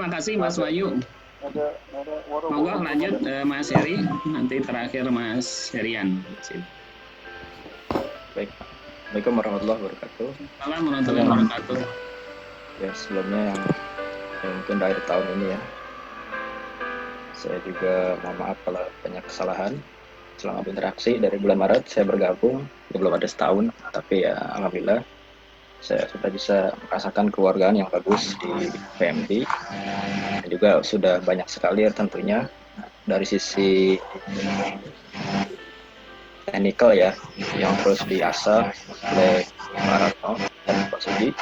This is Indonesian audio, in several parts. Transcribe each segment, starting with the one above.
kasih Mas Bayu. Monggo lanjut Mas Heri, nanti terakhir Mas Herian. Baik, Assalamualaikum warahmatullahi wabarakatuh. Assalamualaikum warahmatullahi wabarakatuh. Ya, sebelumnya yang mungkin di akhir tahun ini ya, saya juga mohon maaf kalau banyak kesalahan selama berinteraksi. Dari bulan Maret saya bergabung, ya belum ada setahun, tapi ya alhamdulillah saya sudah bisa merasakan keluargaan yang bagus di PMB, dan juga sudah banyak sekali tentunya dari sisi teknikal ya yang terus diasah oleh para dan Pak Sudi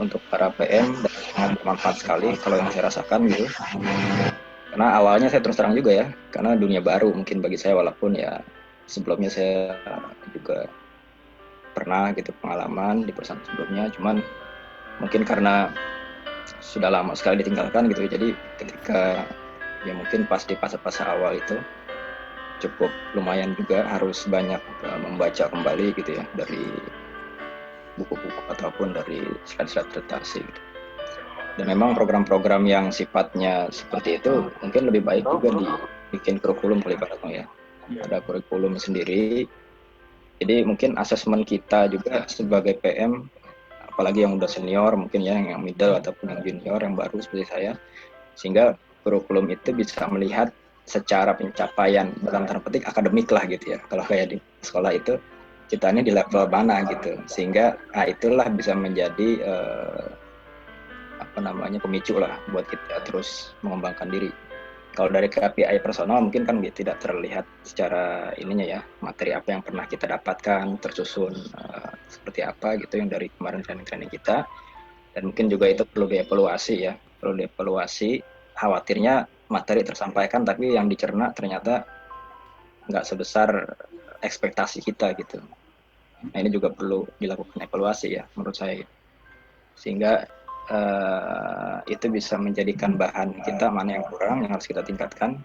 untuk para PM, dan sangat bermanfaat sekali kalau yang saya rasakan gitu. Karena awalnya saya terus terang juga ya, karena dunia baru mungkin bagi saya, walaupun ya sebelumnya saya juga pernah gitu pengalaman di perusahaan sebelumnya, cuman mungkin karena sudah lama sekali ditinggalkan gitu, jadi ketika ya mungkin pas di fase-fase awal itu cukup lumayan juga harus banyak membaca kembali gitu ya dari buku-buku ataupun dari slide-slide presentasi gitu. Dan memang program-program yang sifatnya seperti itu mungkin lebih baik juga dibikin kurikulum kali Pak Ratno ya. Ada kurikulum sendiri. Jadi mungkin asesmen kita juga sebagai PM, apalagi yang udah senior mungkin ya, yang middle ataupun yang junior yang baru seperti saya, sehingga kurikulum itu bisa melihat secara pencapaian dalam tanda petik akademik lah gitu ya. Kalau kayak di sekolah itu kitanya di level mana gitu, sehingga itulah bisa menjadi pemicu lah buat kita terus mengembangkan diri. Kalau dari KPI personal mungkin kan tidak terlihat secara ininya ya, materi apa yang pernah kita dapatkan, tersusun seperti apa gitu yang dari kemarin training-training kita. Dan mungkin juga itu perlu dievaluasi ya, perlu dievaluasi. Khawatirnya materi tersampaikan tapi yang dicerna ternyata nggak sebesar ekspektasi kita gitu. Nah ini juga perlu dilakukan evaluasi ya menurut saya. Sehingga itu bisa menjadikan bahan kita mana yang kurang, yang harus kita tingkatkan,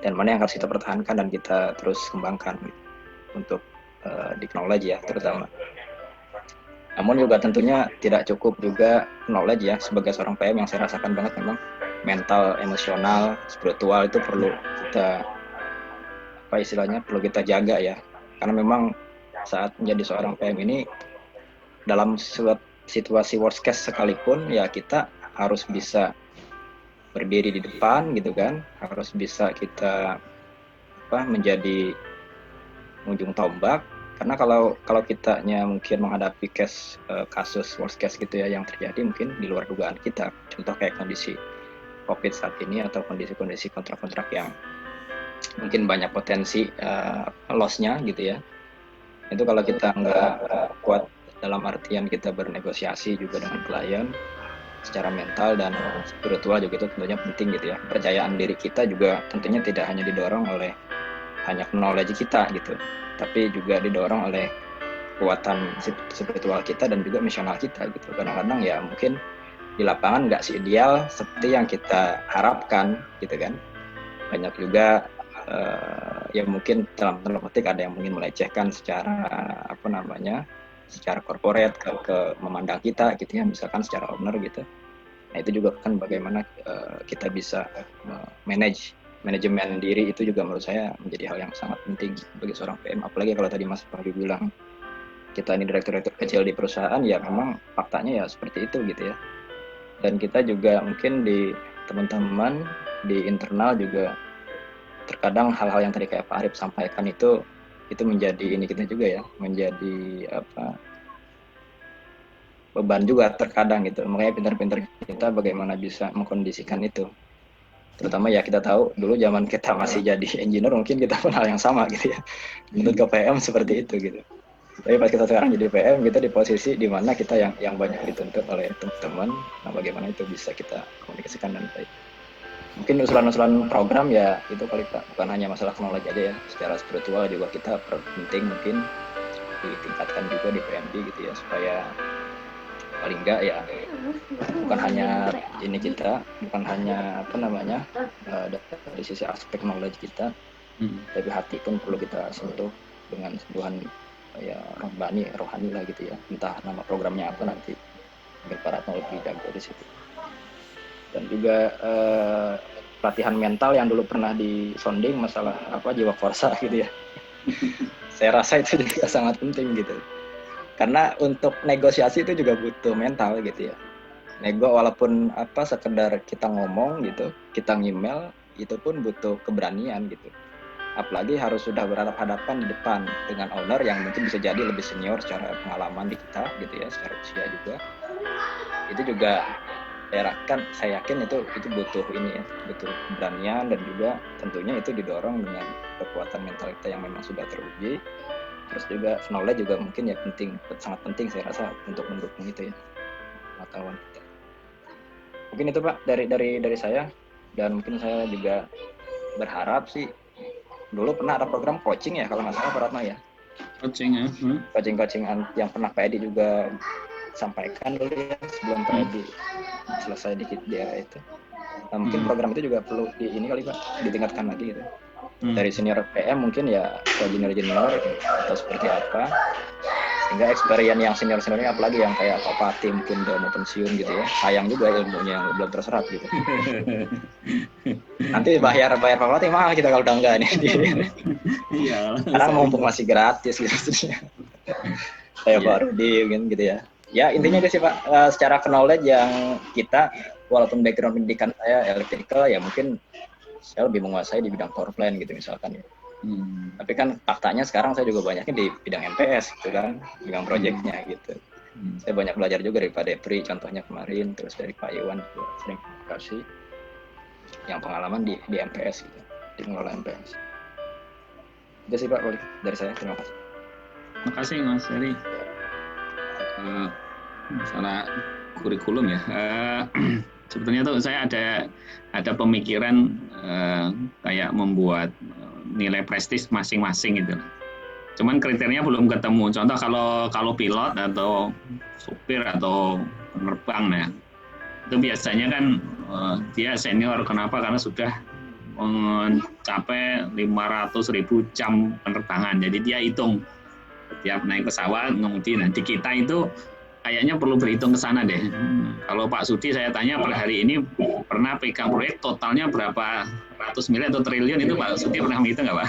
dan mana yang harus kita pertahankan dan kita terus kembangkan gitu, untuk di knowledge ya terutama. Namun juga tentunya tidak cukup juga knowledge ya, sebagai seorang PM yang saya rasakan banget memang mental, emosional, spiritual itu perlu kita perlu kita jaga ya, karena memang saat menjadi seorang PM ini dalam situasi worst case sekalipun ya kita harus bisa berdiri di depan gitu kan, harus bisa kita menjadi ujung tombak. Karena kalau kitanya mungkin menghadapi kasus worst case gitu ya yang terjadi mungkin di luar dugaan kita, contoh kayak kondisi COVID saat ini atau kondisi-kondisi kontrak-kontrak yang mungkin banyak potensi loss-nya gitu ya, itu kalau kita nggak kuat dalam artian kita bernegosiasi juga dengan klien secara mental dan spiritual juga, itu tentunya penting gitu ya. Percayaan diri kita juga tentunya tidak hanya didorong oleh hanya knowledge kita gitu, tapi juga didorong oleh kekuatan spiritual kita dan juga misional kita gitu. Kadang-kadang ya mungkin di lapangan nggak seideal seperti yang kita harapkan gitu kan. Banyak juga ya mungkin dalam tanda petik ada yang mungkin melecehkan secara secara corporate ke memandang kita gitu ya, misalkan secara owner gitu. Nah itu juga kan bagaimana kita bisa manajemen diri, itu juga menurut saya menjadi hal yang sangat penting bagi seorang PM. Apalagi kalau tadi Mas Fahri bilang kita ini direktur-direktur kecil di perusahaan, ya memang faktanya ya seperti itu gitu ya. Dan kita juga mungkin di teman-teman di internal juga terkadang hal-hal yang tadi kayak Pak Arif sampaikan itu menjadi ini kita juga ya, menjadi beban juga terkadang gitu. Makanya pintar-pintar kita bagaimana bisa mengkondisikan itu. Terutama ya kita tahu dulu zaman kita masih jadi engineer mungkin kita pun hal yang sama gitu ya. Menurut ke PM seperti itu gitu. Tapi pas kita sekarang jadi PM, kita di posisi di mana kita yang banyak dituntut oleh teman-teman. Nah bagaimana itu bisa kita komunikasikan dengan baik. Mungkin usulan-usulan program ya itu kali Pak, bukan hanya masalah knowledge aja ya, secara spiritual juga kita penting mungkin ditingkatkan juga di PMB gitu ya, supaya paling enggak ya bukan hanya ini kita, bukan hanya dari sisi aspek knowledge kita, tapi hati pun perlu kita sentuh dengan sentuhan ya rohani lah gitu ya, entah nama programnya apa nanti biar para lebih jago di situ. dan juga pelatihan mental yang dulu pernah disonding masalah jiwa korsa gitu ya. Saya rasa itu juga sangat penting gitu. Karena untuk negosiasi itu juga butuh mental gitu ya. Nego walaupun sekedar kita ngomong gitu, kita ngemail, itu pun butuh keberanian gitu. Apalagi harus sudah berhadapan-hadapan di depan dengan owner yang mungkin bisa jadi lebih senior secara pengalaman di kita gitu ya, secara usia juga. Itu juga saya yakin itu butuh butuh keberanian, dan juga tentunya itu didorong dengan kekuatan mental kita yang memang sudah teruji. Terus juga knowledge juga mungkin ya sangat penting saya rasa untuk mendukung itu ya, pengetahuan kita. Mungkin itu Pak dari saya, dan mungkin saya juga berharap sih, dulu pernah ada program coaching ya kalau nggak salah Pak Ratno ya. Coaching ya. Coaching yang pernah Pak Edi juga sampaikan dulu ya sebelum Pak Edi selesai di era itu. Nah, mungkin program itu juga perlu kali Pak, ditingkatkan lagi gitu. Dari senior PM mungkin ya ke junior atau seperti apa, sehingga experience yang seniornya apalagi yang kayak Pak Pati mungkin udah mau pensiun gitu ya, sayang juga ilmunya yang belum terserap gitu. Nanti bayar Pak Pati mahal kita kalau udah enggak nih. Iya. Karena mumpung masih gratis gitu. Saya baru gitu ya. Ya intinya sih Pak, secara knowledge yang kita, walaupun background pendidikan saya electrical ya mungkin saya lebih menguasai di bidang power plant gitu misalkan ya. Tapi kan faktanya sekarang saya juga banyaknya di bidang MPS gitu kan, bidang proyeknya gitu. Saya banyak belajar juga dari Pak Depri contohnya kemarin, terus dari Pak Iwan juga sering kasih yang pengalaman di MPS gitu, di mengelola MPS. Itu sih Pak dari saya, terima kasih. Terima kasih Mas Heri. Masalah kurikulum ya. Sebetulnya tuh saya ada pemikiran kayak membuat nilai prestis masing-masing gitu. Cuman kriterianya belum ketemu. Contoh kalau pilot atau supir atau penerbang ya, itu biasanya kan dia senior. Kenapa? Karena sudah mencapai 500.000 jam penerbangan. Jadi dia hitung setiap naik pesawat ngemudi. Nah di kita itu kayaknya perlu berhitung ke sana deh. Kalau Pak Sudi saya tanya per hari ini pernah pegang proyek totalnya berapa ratus miliar atau triliun, itu Pak Sudi pernah menghitung nggak Pak?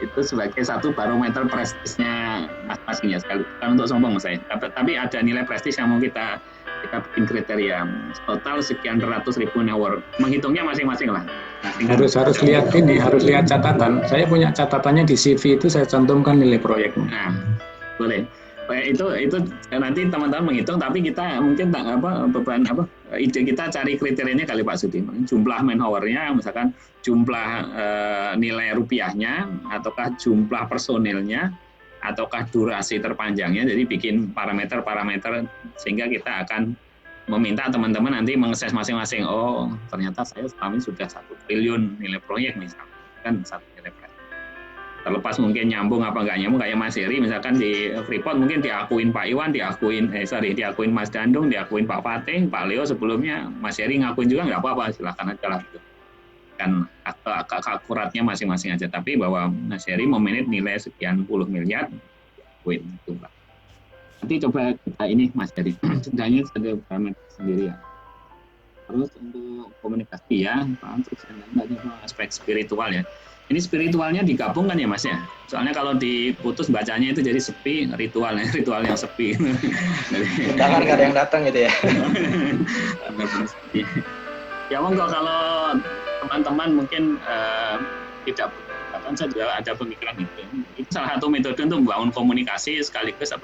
Itu sebagai satu barometer prestisnya masing-masing ya, sekali bukan untuk sombong saya. Tapi ada nilai prestis yang mau kita bikin kriteria total sekian ratus ribu hour. Menghitungnya masing-masing lah. Harus lihat harus lihat catatan. Saya punya catatannya di CV itu saya cantumkan nilai proyeknya. Nah, boleh. Itu nanti teman-teman menghitung, tapi kita mungkin ide kita cari kriterianya kali Pak Sudi, jumlah man hour-nya, misalkan jumlah nilai rupiahnya, ataukah jumlah personilnya, ataukah durasi terpanjangnya. Jadi bikin parameter sehingga kita akan meminta teman-teman nanti mengakses masing-masing. Oh ternyata saya selama ini sudah 1 triliun nilai proyek misalkan, kan satu nilai proyek. Terlepas mungkin nyambung apa enggak nyambung, kayak Mas Heri misalkan di Freeport mungkin diakuin Pak Iwan, diakuin Mas Dandung, diakuin Pak Fatih, Pak Leo sebelumnya, Mas Heri ngakuin juga nggak apa-apa, silakan aja lah gitu. Kan akuratnya masing-masing aja, tapi bahwa Mas Heri memanage nilai sekian puluh miliar, win itu Pak. Nanti coba kita ini Mas Heri, sebenarnya ada parameter sendiri ya. Terus untuk komunikasi ya, Pak, terus aspek spiritual ya. Ini spiritualnya digabungkan ya Mas ya. Soalnya kalau diputus bacanya itu jadi sepi, ritual yang sepi. Undangan nggak ada yang datang gitu ya. Ya monggo kalau teman-teman mungkin tidak, bahkan saya juga ada pemikiran itu. Itu salah satu metode untuk membangun komunikasi sekaligus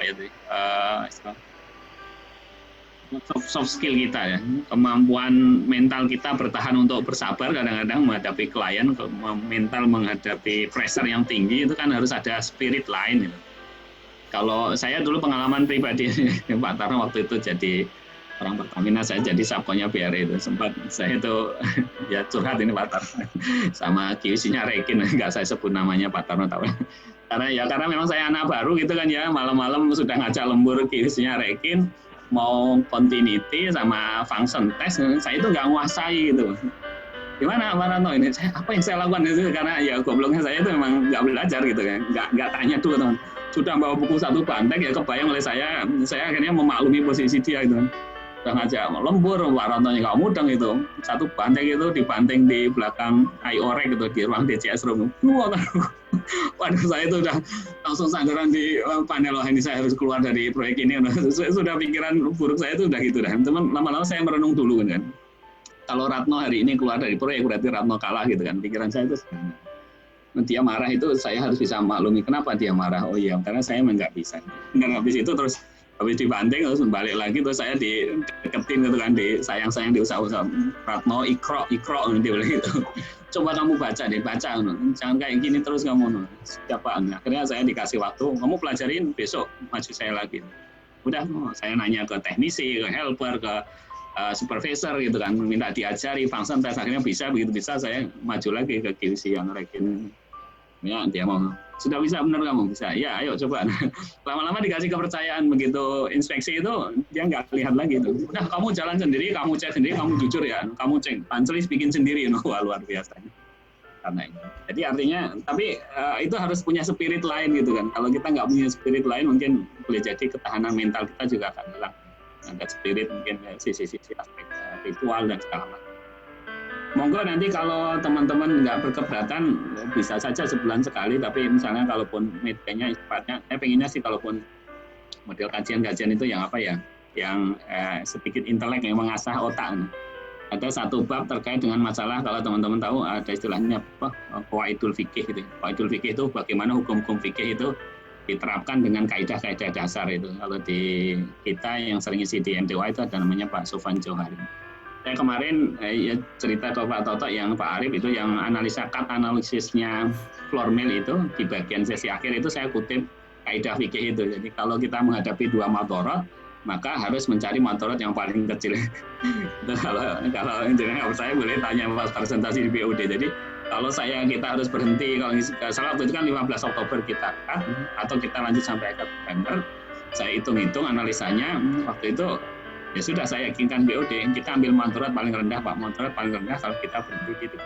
soft skill kita ya, kemampuan mental kita bertahan untuk bersabar kadang-kadang menghadapi klien, mental menghadapi pressure yang tinggi, itu kan harus ada spirit lain gitu. Kalau saya dulu pengalaman pribadi Pak Tarno waktu itu jadi orang Pertamina, saya jadi sabkonya BRI itu, sempat saya itu ya curhat ini Pak Tarno sama QC-nya Rekin, nggak saya sebut namanya Pak Tarno tahu. Karena memang saya anak baru gitu kan ya, malam-malam sudah ngajak lembur QC-nya Rekin, mau continuity sama function test, saya itu nggak nguasai gitu. Gimana Pak Ranto ini? Apa yang saya lakukan itu? Karena ya gobloknya saya itu memang nggak belajar gitu kan, nggak tanya dulu teman. Sudah bawa buku satu bantek ya kebayang oleh saya akhirnya memaklumi posisi dia gitu. udah ngajak lembur, Pak Ratnonya nggak mudeng itu, satu banting itu dibanting di belakang IOREK gitu di ruang DCS room. Wah, waduh saya itu udah langsung sadaran di panel, wah ini saya harus keluar dari proyek ini. Sudah pikiran buruk saya itu udah gitu dah. Teman lama-lama saya merenung dulu kan. Kalau Ratno hari ini keluar dari proyek berarti Ratno kalah gitu kan. Pikiran saya itu dia marah itu saya harus bisa maklumi kenapa dia marah. Oh iya, karena saya memang nggak bisa. Dan habis itu terus habis dibanting terus balik lagi terus saya dideketin gitu kan, sayang-sayang diusah-usah, Ratno ikro nanti boleh gitu. Coba kamu baca deh, jangan kayak gini terus kamu. Siapa? Akhirnya saya dikasih waktu, kamu pelajarin besok maju saya lagi. Udah, saya nanya ke teknisi, ke helper, ke supervisor gitu kan, minta diajari function test, akhirnya bisa, begitu bisa saya maju lagi ke QC yang rekin. Ya, dia mau, sudah bisa benar kamu bisa, ya ayo coba. Lama-lama dikasih kepercayaan, begitu inspeksi itu dia nggak lihat lagi itu. Udah kamu jalan sendiri, kamu cek sendiri, kamu jujur ya, kamu cek, Pancelis bikin sendiri, wah luar biasa. Karena itu. Jadi artinya, tapi itu harus punya spirit lain gitu kan. Kalau kita nggak punya spirit lain, mungkin boleh jadi ketahanan mental kita juga akan hilang. Ada spirit mungkin sisi-sisi aspek ritual dan segala macam. Monggo nanti kalau teman-teman nggak berkeberatan bisa saja sebulan sekali, tapi misalnya kalaupun medianya sifatnya, saya pengennya sih kalaupun model kajian-kajian itu yang apa ya, yang sedikit intelek yang mengasah otak. Ada satu bab terkait dengan masalah, kalau teman-teman tahu ada istilahnya apa, qawaidul fikih gitu. Qawaidul fikih itu bagaimana hukum-hukum fikih itu diterapkan dengan kaidah-kaidah dasar itu. Kalau di kita yang sering isi di MTWA itu ada namanya Pak Sofwan Johari. Saya kemarin ya cerita ke Pak Toto yang Pak Arif itu yang analisa cut analisisnya floor mill itu di bagian sesi akhir itu saya kutip kaidah fikih itu. Jadi kalau kita menghadapi dua madharat maka harus mencari madharat yang paling kecil. kalau intinya saya boleh tanya pas presentasi di BOD. Jadi kalau kita harus berhenti, kalau salah waktu itu kan 15 Oktober kita cut atau kita lanjut sampai akhir November, saya hitung-hitung analisanya waktu itu. Ya sudah saya yakinkan BOD, kita ambil madharat paling rendah Pak, madharat paling rendah kalau kita berhenti di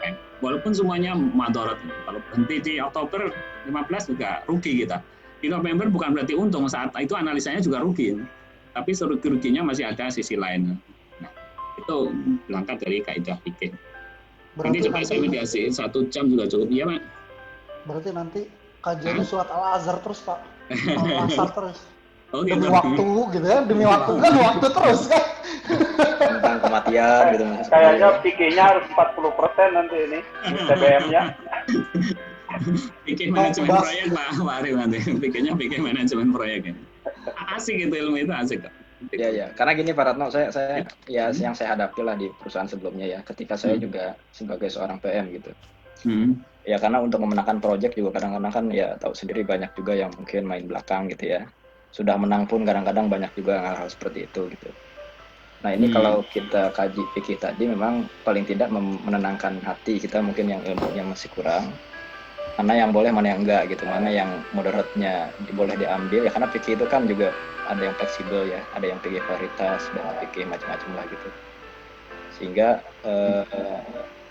30%. Walaupun semuanya madharat, kalau berhenti di Oktober 15 juga rugi kita. Di November bukan berarti untung, saat itu analisanya juga rugi. Tapi ruginya masih ada sisi lain. Nah, itu berangkat dari kaidah fikih. Nanti coba saya mediasi 1 jam juga cukup, iya Pak. Berarti nanti kajiannya surat Al-Azhar terus Pak, Al-Azhar terus. Oh, demi waktu gitu ya, demi waktu kan waktu terus kan. Tentang kematian gitu. Kayaknya PK-nya harus 40% nanti ini TBM-nya. PK manajemen proyek Pak Arif nanti. PK-nya PK manajemen proyek. Asik gitu, ilmu itu asik kok. Ya. Karena gini Pak Ratno, saya ya yang saya hadapi lah di perusahaan sebelumnya ya, ketika saya juga sebagai seorang PM gitu. Ya karena untuk memenangkan proyek juga kadang-kadang kan ya tahu sendiri banyak juga yang mungkin main belakang gitu ya. Sudah menang pun kadang-kadang banyak juga hal-hal seperti itu gitu. Nah ini kalau kita kaji fikih tadi memang paling tidak menenangkan hati kita mungkin yang ilmunya masih kurang. Mana yang boleh, mana yang enggak gitu. Mana yang moderatnya boleh diambil ya, karena fikih itu kan juga ada yang fleksibel ya, ada yang fikih varietas dan fikih macam-macam lah gitu. Sehingga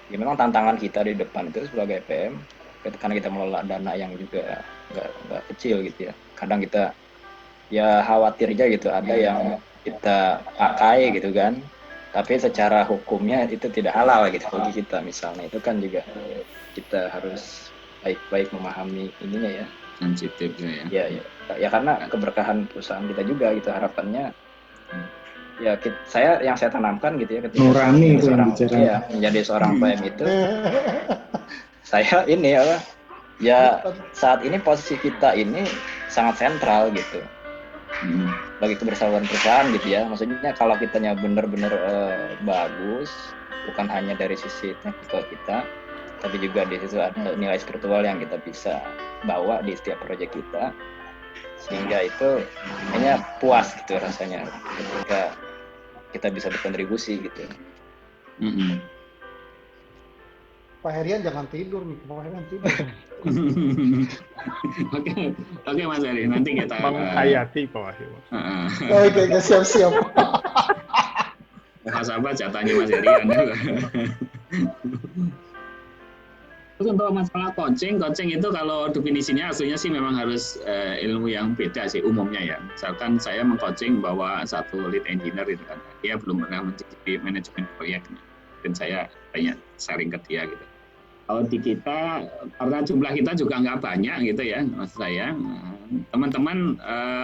ya memang tantangan kita di depan itu sebagai PM, karena kita mengelola dana yang juga nggak kecil gitu ya. Kadang kita ya khawatir aja gitu, ada yang kita pakai gitu kan, tapi secara hukumnya itu tidak halal gitu bagi kita misalnya. Itu kan juga kita harus baik-baik memahami ininya ya. Sensitifnya ya. Ya karena keberkahan perusahaan kita juga gitu harapannya. Ya saya tanamkan gitu ya ketika nurani itu menjadi seorang PM itu. Saya ini ya saat ini posisi kita ini sangat sentral gitu. Bagi kebersamaan perusahaan gitu ya, maksudnya kalau kitanya benar-benar bagus, bukan hanya dari sisi teknikal kita, tapi juga di situ ada nilai spiritual yang kita bisa bawa di setiap proyek kita, sehingga itu hanya puas gitu rasanya ketika kita bisa berkontribusi gitu. Pak Herian jangan tidur nih, Pak Herian tidur. Oke Mas Heri, nanti kita menghayati Pak Wahyu. Oke, siap-siap. Mas apa jatahnya Mas Heri? untuk masalah coaching itu kalau definisinya aslinya sih memang harus ilmu yang beda sih umumnya ya. Misalkan saya mengcoaching bahwa satu lead engineer itu kan dia belum pernah mencicipi manajemen proyeknya, dan saya banyak sharing ke dia gitu. Kalau di kita, karena jumlah kita juga nggak banyak gitu ya, maksud saya, teman-teman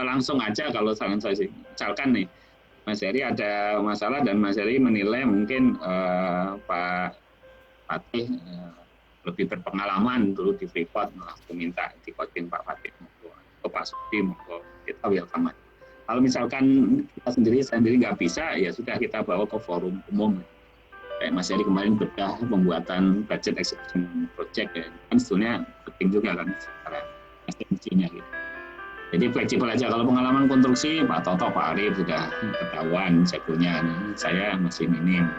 langsung aja kalau saran saya sih, misalkan nih, Mas Heri ada masalah dan Mas Heri menilai mungkin Pak Fatih lebih berpengalaman dulu di Freeport, langsung minta di coaching Pak Fatih atau Pak Sudi, kita welcome. Kalau misalkan kita sendiri nggak bisa, ya sudah kita bawa ke forum umum. Kayak Mas Heri kemarin bedah pembuatan budget execution project ya, kan sebetulnya penting juga kan secara esensinya gitu. Jadi fleksibel aja. Kalau pengalaman konstruksi Pak Toto, Pak Arif sudah ketahuan jagonya, saya masih minim.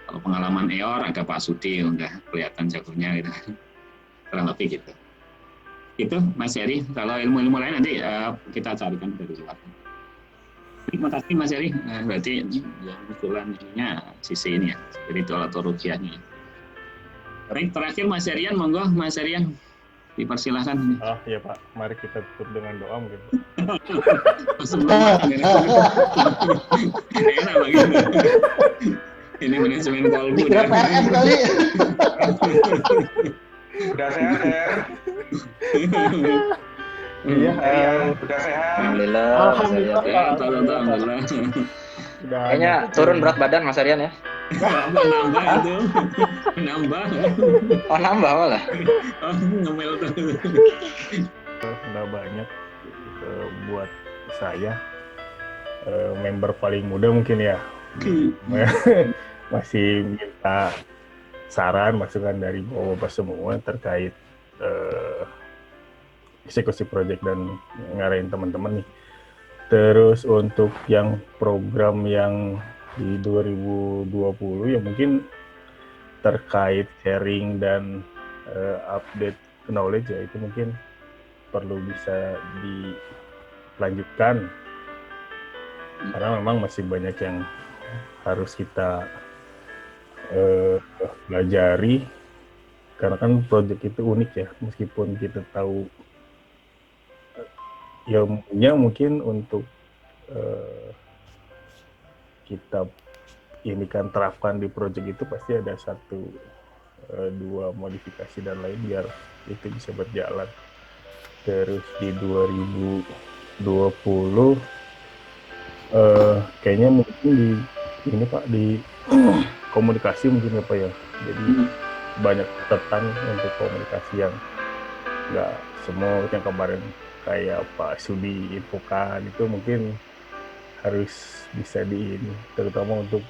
Kalau pengalaman EOR ada Pak Sudi, udah kelihatan jagonya gitu. Kurang lebih gitu. Itu Mas Heri. Kalau ilmu-ilmu lain nanti kita carikan dari luar. Terima kasih Mas Heri. Berarti yang kebetulan ininya sisi ini ya, spiritual atau rukiahnya. Baik, terakhir Mas Herian, monggo Mas Herian dipersilahkan. Oh iya Pak, mari kita tutup dengan doa mungkin. Enak begitu. Ini manajemen kalbu. Dikira PRM kali. Udah sehat ya? Iya, Udah sehat. Alhamdulillah. Alhamdulillah. Kayaknya turun berat badan Mas Aryan ya. Nambah itu. Nambah. Oh nambah malah. Ngemil tuh. Udah banyak buat saya member paling muda mungkin ya. Masih minta saran, masukan dari Bapak semua terkait eksekusi proyek dan ngarahin teman-teman nih. Terus untuk yang program yang di 2020 ya mungkin terkait sharing dan update knowledge ya itu mungkin perlu bisa dilanjutkan karena memang masih banyak yang harus kita pelajari karena kan proyek itu unik ya meskipun kita tahu ya mungkin untuk kita ini kan terapkan di proyek itu pasti ada 1-2 modifikasi dan lain biar itu bisa berjalan. Terus di 2020 kayaknya mungkin ini Pak di komunikasi mungkin apa ya. Jadi banyak catatan untuk komunikasi yang nggak semua yang kemarin kayak Pak Sudi infokan itu mungkin harus bisa terutama untuk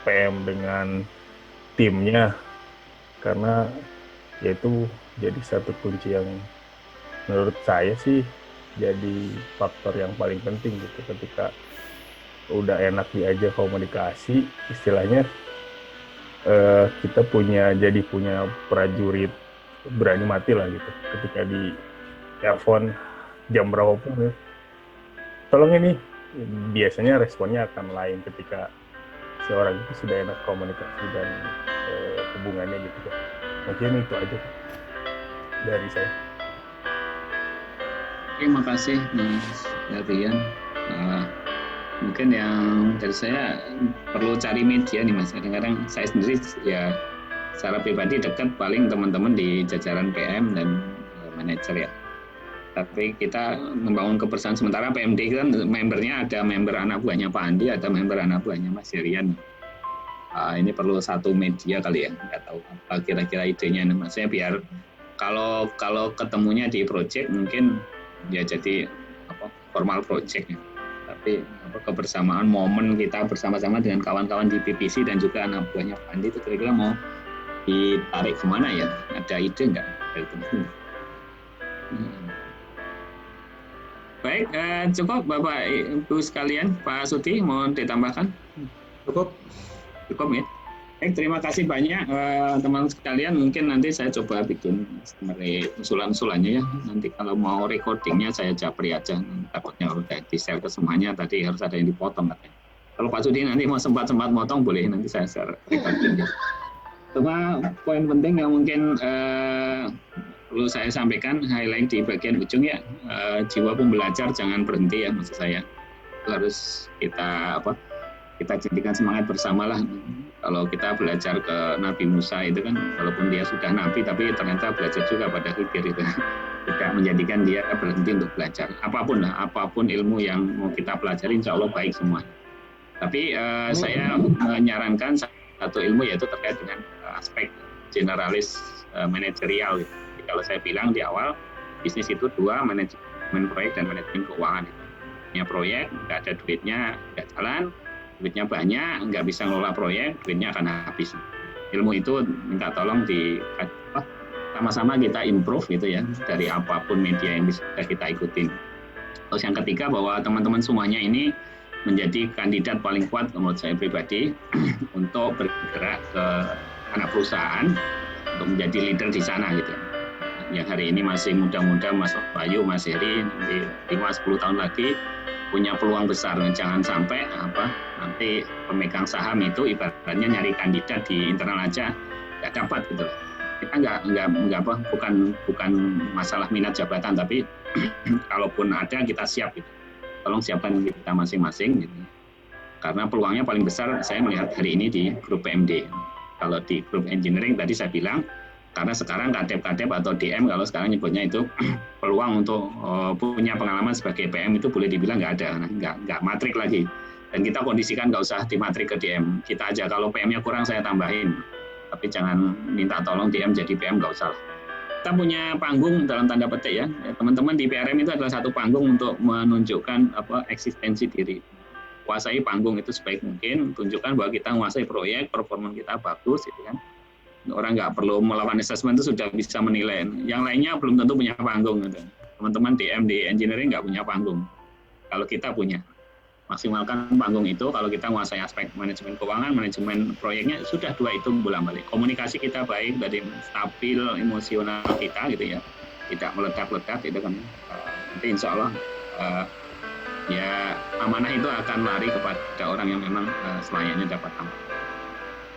PM dengan timnya karena yaitu jadi satu kunci yang menurut saya sih jadi faktor yang paling penting gitu ketika udah enak diajak komunikasi istilahnya kita punya prajurit berani mati lah gitu ketika di telepon jam berapa pun ya. Tolong ini biasanya responnya akan lain ketika seorang itu sudah enak komunikasi dan hubungannya gitu kan. Mungkin itu aja dari saya. Terima kasih Mas Herian. Mungkin yang dari saya perlu cari media nih Mas. Kadang-kadang saya sendiri ya secara pribadi dekat paling teman-teman di jajaran PM dan manajer ya. Tapi kita membangun kebersamaan sementara PMD kan membernya ada member anak buahnya Pak Andi, ada member anak buahnya Mas Herian. Ini perlu satu media kali ya, nggak tahu apa kira-kira idenya. Maksudnya biar kalau ketemunya di project mungkin ya jadi formal project ya. Tapi kebersamaan momen kita bersama-sama dengan kawan-kawan di PPC dan juga anak buahnya Pak Andi itu kira-kira mau ditarik kemana ya? Ada ide nggak dari teman-teman? Baik, cukup Bapak Ibu sekalian. Pak Sudi mau ditambahkan? Cukup ya. Baik, terima kasih banyak teman sekalian. Mungkin nanti saya coba bikin usulan-usulannya ya. Nanti kalau mau recordingnya saya japri aja. Takutnya udah di-share ke semuanya. Tadi harus ada yang dipotong katanya. Kalau Pak Sudi nanti mau sempat motong boleh nanti saya share recording ya. Cuma poin penting yang mungkin perlu saya sampaikan highlight di bagian ujung ya, jiwa pembelajar jangan berhenti ya, maksud saya harus kita jadikan semangat bersamalah. Kalau kita belajar ke Nabi Musa itu kan, walaupun dia sudah nabi tapi ternyata belajar juga pada Khidir itu. Tidak menjadikan dia berhenti untuk belajar. Apapun ilmu yang mau kita pelajari, insya Allah baik semua. Tapi saya menyarankan satu ilmu yaitu terkait dengan aspek generalis manajerial. Jadi kalau saya bilang di awal, bisnis itu dua, manajemen proyek dan manajemen keuangan. Punya proyek, nggak ada duitnya, nggak jalan, duitnya banyak, nggak bisa ngelola proyek, duitnya akan habis. Ilmu itu minta tolong sama-sama kita improve gitu ya, dari apapun media yang bisa kita ikutin. Terus yang ketiga, bahwa teman-teman semuanya ini menjadi kandidat paling kuat menurut saya pribadi untuk bergerak ke anak perusahaan untuk menjadi leader di sana gitu. Yang hari ini masih muda-muda, Mas Bayu, Mas Heri, nanti 5-10 tahun lagi punya peluang besar. Jangan sampai nanti pemegang saham itu ibaratnya nyari kandidat di internal aja nggak dapat gitu. Kita bukan masalah minat jabatan, tapi kalaupun ada kita siap gitu. Tolong siapkan kita masing-masing gitu. Karena peluangnya paling besar saya melihat hari ini di grup PMD. Kalau di grup engineering tadi saya bilang, karena sekarang kadep atau DM kalau sekarang nyebutnya itu peluang untuk punya pengalaman sebagai PM itu boleh dibilang nggak ada, nggak matrik lagi. Dan kita kondisikan nggak usah dimatrik ke DM. Kita aja kalau PM-nya kurang saya tambahin. Tapi jangan minta tolong DM jadi PM, nggak usah. Kita punya panggung dalam tanda petik ya. Teman-teman di PRM itu adalah satu panggung untuk menunjukkan eksistensi diri. Kuasai panggung itu sebaik mungkin, tunjukkan bahwa kita menguasai proyek, performa kita bagus, gitu kan. Orang nggak perlu melawan assessment itu sudah bisa menilai. Yang lainnya belum tentu punya panggung. Gitu. Teman-teman DM di engineering nggak punya panggung. Kalau kita punya. Maksimalkan panggung itu. Kalau kita menguasai aspek manajemen keuangan, manajemen proyeknya, sudah dua itu bolak-balik. Komunikasi kita baik, dari stabil emosional kita gitu ya, tidak meledak-ledak gitu kan. Nanti insya Allah ya amanah itu akan lari kepada orang yang memang selayaknya dapat amanah.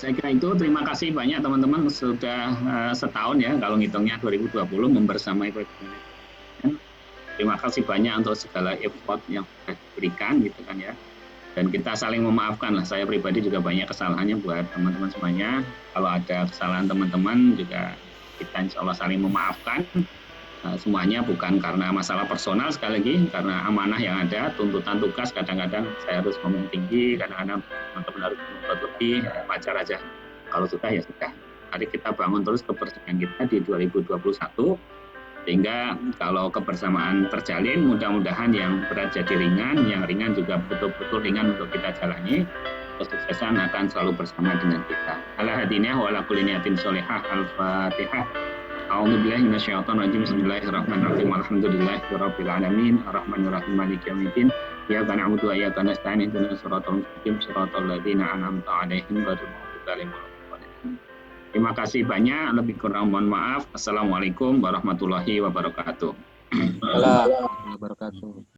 Saya kira itu. Terima kasih banyak teman-teman, sudah setahun ya kalau ngitungnya 2020 membersamai proyek manajemen. Terima kasih banyak untuk segala effort yang sudah diberikan gitu kan ya. Dan kita saling memaafkan lah. Saya pribadi juga banyak kesalahannya buat teman-teman semuanya. Kalau ada kesalahan teman-teman juga kita insya Allah saling memaafkan. Semuanya bukan karena masalah personal, sekali lagi karena amanah yang ada, tuntutan tugas kadang-kadang saya harus ngomong tinggi, kadang-kadang teman-teman harus menuntut lebih, wajar aja. Kalau sudah ya sudah. Mari kita bangun terus kebersamaan kita di 2021. Sehingga kalau kebersamaan terjalin, mudah-mudahan yang berat jadi ringan, yang ringan juga betul-betul ringan untuk kita jalani. Kesuksesan akan selalu bersama dengan kita. Ala hadinah wa ala kulli niyatin sholihah. Al-Fatihah. A'udzubillahi minasyaitonir rajim. Bismillahirrahmanirrahim. Alhamdulillahirabbil alamin. Arrahmanirrahim. Maliki yaumiddin. Iyyaka na'budu wa iyyaka nasta'in. Ihdinas siratal mustaqim. Shiratal ladzina an'amta 'alaihim ghairil maghdubi 'alaihim waladdallin. Terima kasih banyak, lebih kurang mohon maaf. Assalamualaikum warahmatullahi wabarakatuh. Waalaikumsalam warahmatullahi wabarakatuh.